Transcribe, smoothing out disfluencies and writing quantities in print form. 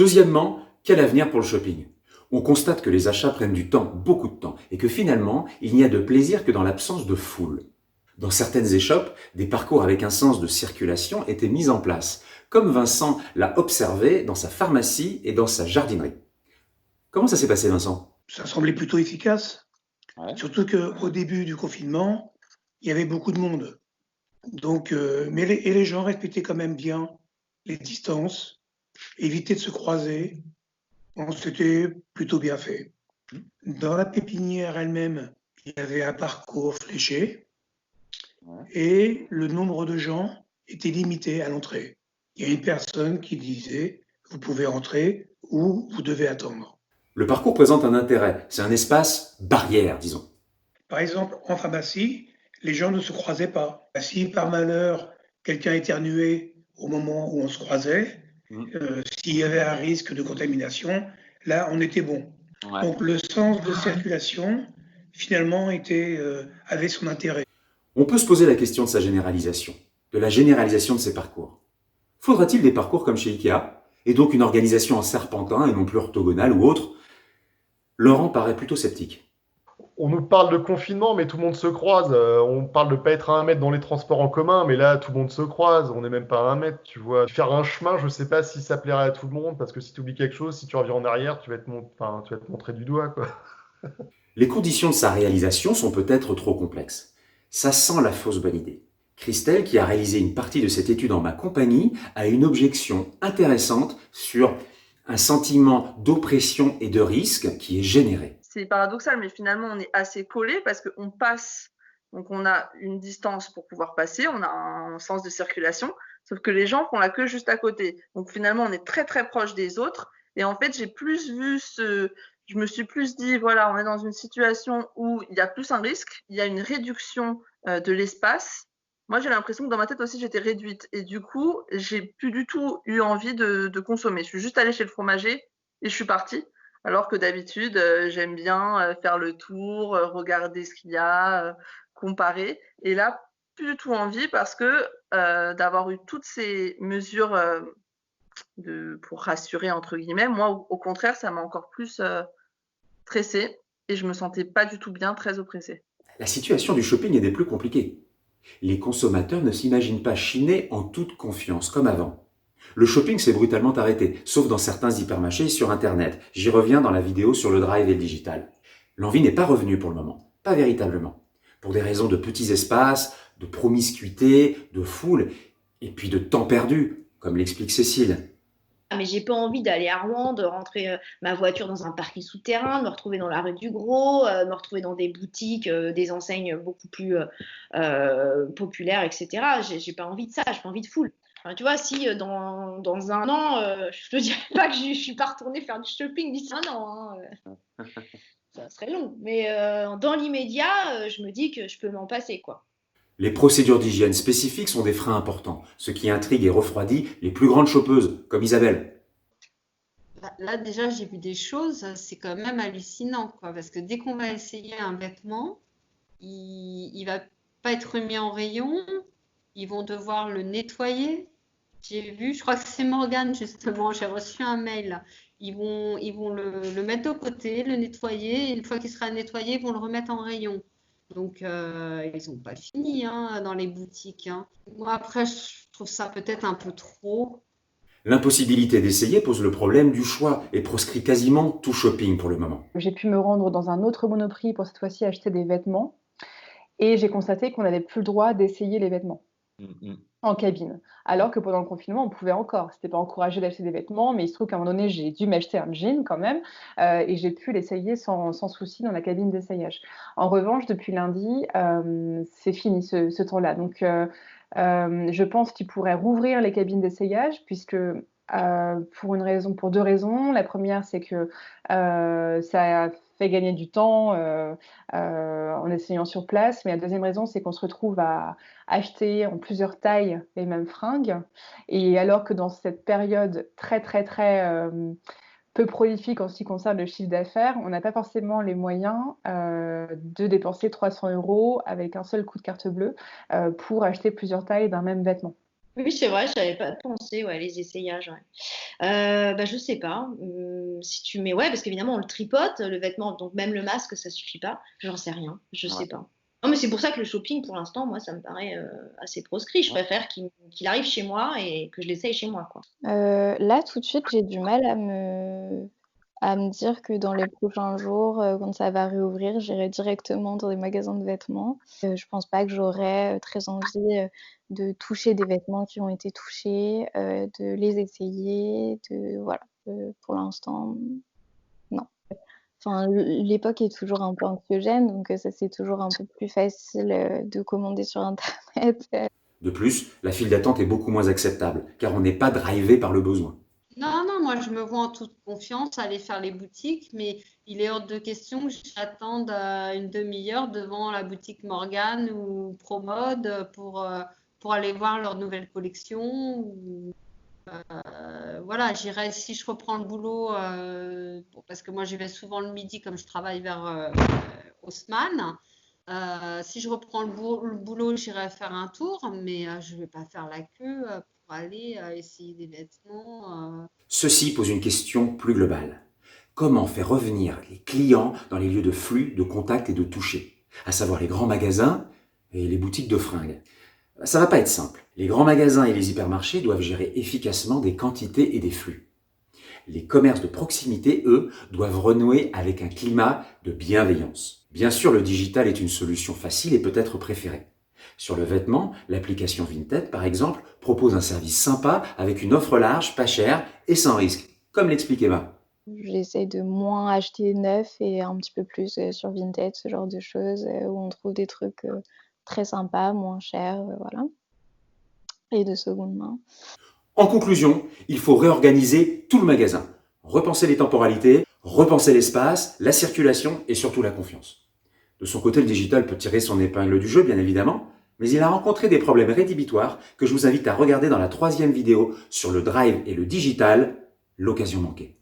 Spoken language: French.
Deuxièmement, quel avenir pour le shopping? On constate que les achats prennent du temps, beaucoup de temps, et que finalement, il n'y a de plaisir que dans l'absence de foule. Dans certaines échoppes, des parcours avec un sens de circulation étaient mis en place, comme Vincent l'a observé dans sa pharmacie et dans sa jardinerie. Comment ça s'est passé, Vincent? Ça semblait plutôt efficace, Ouais. surtout qu'au début du confinement, il y avait beaucoup de monde. Donc, les gens respectaient quand même bien les distances, évitaient de se croiser. Bon, c'était plutôt bien fait. Dans la pépinière elle-même, il y avait un parcours fléché Ouais. et le nombre de gens était limité à l'entrée. Il y a une personne qui disait vous pouvez entrer ou vous devez attendre. Le parcours présente un intérêt, c'est un espace barrière, disons. Par exemple, en pharmacie, les gens ne se croisaient pas. Si par malheur quelqu'un éternuait au moment où on se croisait, Mm. s'il y avait un risque de contamination, là on était bon. Ouais. Donc le sens de circulation finalement avait son intérêt. On peut se poser la question de sa généralisation, de la généralisation de ces parcours. Faudra-t-il des parcours comme chez Ikea, et donc une organisation en serpentin et non plus orthogonale ou autre? Laurent paraît plutôt sceptique. On nous parle de confinement, mais tout le monde se croise. On parle de pas être à 1 mètre dans les transports en commun, mais là, tout le monde se croise. On n'est même pas à 1 mètre, tu vois. Faire un chemin, je sais pas si ça plairait à tout le monde, parce que si tu oublies quelque chose, si tu reviens en arrière, tu vas te montrer du doigt, quoi. Les conditions de sa réalisation sont peut-être trop complexes. Ça sent la fausse bonne idée. Christelle, qui a réalisé une partie de cette étude en ma compagnie, a une objection intéressante sur un sentiment d'oppression et de risque qui est généré. C'est paradoxal, mais finalement, on est assez collés parce qu'on passe, donc on a une distance pour pouvoir passer, on a un sens de circulation, sauf que les gens font la queue juste à côté. Donc finalement, on est très très proche des autres. Et en fait, je me suis plus dit, voilà, on est dans une situation où il y a plus un risque, il y a une réduction de l'espace. Moi, j'ai l'impression que dans ma tête aussi, j'étais réduite. Et du coup, j'ai plus du tout eu envie de consommer. Je suis juste allée chez le fromager et je suis partie. Alors que d'habitude, j'aime bien faire le tour, regarder ce qu'il y a, comparer. Et là, plus du tout envie parce que d'avoir eu toutes ces mesures pour rassurer, entre guillemets, moi, au contraire, ça m'a encore plus stressée et je me sentais pas du tout bien, très oppressée. La situation du shopping est des plus compliquées. Les consommateurs ne s'imaginent pas chiner en toute confiance comme avant. Le shopping s'est brutalement arrêté, sauf dans certains hypermarchés sur Internet. J'y reviens dans la vidéo sur le drive et le digital. L'envie n'est pas revenue pour le moment, pas véritablement. Pour des raisons de petits espaces, de promiscuité, de foule, et puis de temps perdu, comme l'explique Cécile. Mais j'ai pas envie d'aller à Rouen, de rentrer ma voiture dans un parking souterrain, de me retrouver dans la rue du Gros, me retrouver dans des boutiques, des enseignes beaucoup plus populaires, etc. J'ai pas envie de ça, j'ai pas envie de foule. Enfin, tu vois, si dans un an, je te dirais pas que je suis pas retournée faire du shopping d'ici un an. Ça serait long. Mais dans l'immédiat, je me dis que je peux m'en passer, quoi. Les procédures d'hygiène spécifiques sont des freins importants, ce qui intrigue et refroidit les plus grandes chopeuses, comme Isabelle. Là, déjà, j'ai vu des choses, c'est quand même hallucinant, quoi, parce que dès qu'on va essayer un vêtement, il va pas être mis en rayon, ils vont devoir le nettoyer. J'ai vu, je crois que c'est Morgane, justement, j'ai reçu un mail, là. Ils vont le mettre de côté, le nettoyer, et une fois qu'il sera nettoyé, ils vont le remettre en rayon. Donc, ils n'ont pas fini dans les boutiques. Moi, après, je trouve ça peut-être un peu trop. L'impossibilité d'essayer pose le problème du choix et proscrit quasiment tout shopping pour le moment. J'ai pu me rendre dans un autre Monoprix pour cette fois-ci acheter des vêtements et j'ai constaté qu'on n'avait plus le droit d'essayer les vêtements en cabine. Alors que pendant le confinement, on pouvait encore. C'était pas encouragé d'acheter des vêtements, mais il se trouve qu'à un moment donné, j'ai dû m'acheter un jean quand même et j'ai pu l'essayer sans souci dans la cabine d'essayage. En revanche, depuis lundi, c'est fini ce temps-là. Donc, je pense qu'ils pourraient rouvrir les cabines d'essayage puisque pour deux raisons. La première, c'est que ça fait gagner du temps en essayant sur place. Mais la deuxième raison, c'est qu'on se retrouve à acheter en plusieurs tailles les mêmes fringues. Et alors que dans cette période très, très, très peu prolifique en ce qui concerne le chiffre d'affaires, on n'a pas forcément les moyens de dépenser 300 € avec un seul coup de carte bleue pour acheter plusieurs tailles d'un même vêtement. Oui, c'est vrai, je n'avais pas pensé, ouais, les essayages. Ouais. Bah, je sais pas. Si tu mets, ouais, parce qu'évidemment, on le tripote, le vêtement, donc même le masque, ça suffit pas. J'en sais rien, je Ouais. sais pas. Non, mais c'est pour ça que le shopping, pour l'instant, moi, ça me paraît assez proscrit. Je préfère qu'il arrive chez moi et que je l'essaye chez moi, quoi. Là, tout de suite, j'ai du mal à me dire que dans les prochains jours, quand ça va réouvrir, j'irai directement dans des magasins de vêtements. Je pense pas que j'aurais très envie de toucher des vêtements qui ont été touchés, de les essayer, voilà. Pour l'instant, non. Enfin, l'époque est toujours un peu anxiogène, donc ça c'est toujours un peu plus facile de commander sur Internet. De plus, la file d'attente est beaucoup moins acceptable, car on n'est pas drivé par le besoin. Non, non, moi je me vois en toute confiance aller faire les boutiques, mais il est hors de question que j'attende une demi-heure devant la boutique Morgane ou Promode pour aller voir leur nouvelle collection. Voilà, j'irai si je reprends le boulot, parce que moi j'y vais souvent le midi comme je travaille vers Haussmann. Si je reprends le boulot, j'irai faire un tour, mais je ne vais pas faire la queue pour aller essayer des vêtements. Ceci pose une question plus globale. Comment faire revenir les clients dans les lieux de flux, de contact et de toucher, à savoir les grands magasins et les boutiques de fringues? Ça va pas être simple. Les grands magasins et les hypermarchés doivent gérer efficacement des quantités et des flux. Les commerces de proximité, eux, doivent renouer avec un climat de bienveillance. Bien sûr, le digital est une solution facile et peut-être préférée. Sur le vêtement, l'application Vinted, par exemple, propose un service sympa avec une offre large, pas chère et sans risque, comme l'explique Emma. J'essaie de moins acheter neuf et un petit peu plus sur Vinted, ce genre de choses, où on trouve des trucs très sympas, moins chers, voilà, et de seconde main. En conclusion, il faut réorganiser tout le magasin, repenser les temporalités, repenser l'espace, la circulation et surtout la confiance. De son côté, le digital peut tirer son épingle du jeu, bien évidemment, mais il a rencontré des problèmes rédhibitoires que je vous invite à regarder dans la 3e vidéo sur le drive et le digital, l'occasion manquée.